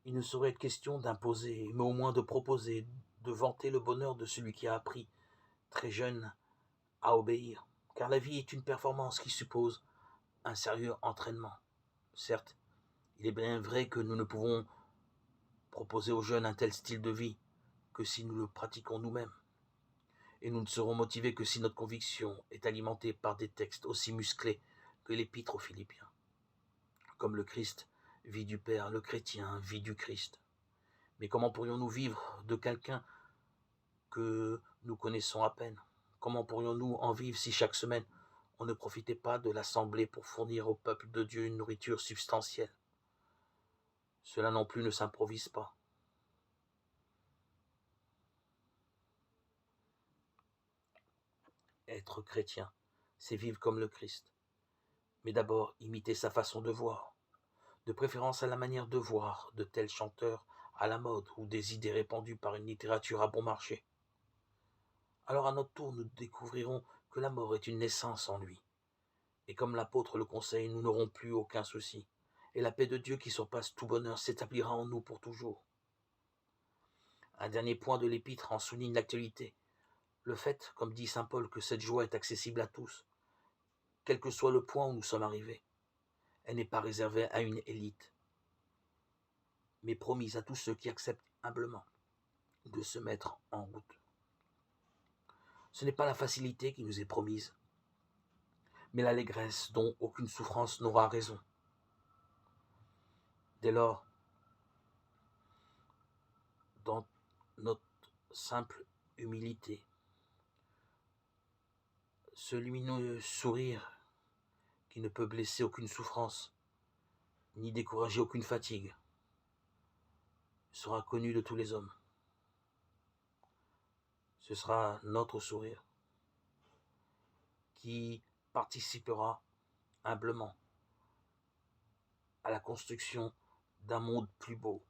Il ne saurait être question d'imposer, mais au moins de proposer, de vanter le bonheur de celui qui a appris, très jeune, à obéir. Car la vie est une performance qui suppose un sérieux entraînement. Certes, il est bien vrai que nous ne pouvons proposer aux jeunes un tel style de vie que si nous le pratiquons nous-mêmes. Et nous ne serons motivés que si notre conviction est alimentée par des textes aussi musclés que l'Épître aux Philippiens. Comme le Christ vit du Père, le chrétien vit du Christ. Mais comment pourrions-nous vivre de quelqu'un que nous connaissons à peine? Comment pourrions-nous en vivre si chaque semaine on ne profitait pas de l'assemblée pour fournir au peuple de Dieu une nourriture substantielle? Cela non plus ne s'improvise pas. Être chrétien, c'est vivre comme le Christ. Mais d'abord, imiter sa façon de voir, de préférence à la manière de voir de tels chanteurs à la mode ou des idées répandues par une littérature à bon marché. Alors à notre tour, nous découvrirons que la mort est une naissance en lui. Et comme l'apôtre le conseille, nous n'aurons plus aucun souci. Et la paix de Dieu qui surpasse tout bonheur s'établira en nous pour toujours. Un dernier point de l'épître en souligne l'actualité. Le fait, comme dit saint Paul, que cette joie est accessible à tous, quel que soit le point où nous sommes arrivés. Elle n'est pas réservée à une élite, mais promise à tous ceux qui acceptent humblement de se mettre en route. Ce n'est pas la facilité qui nous est promise, mais l'allégresse dont aucune souffrance n'aura raison. Dès lors, dans notre simple humilité, ce lumineux sourire qui ne peut blesser aucune souffrance, ni décourager aucune fatigue, sera connu de tous les hommes. Ce sera notre sourire qui participera humblement à la construction d'un monde plus beau,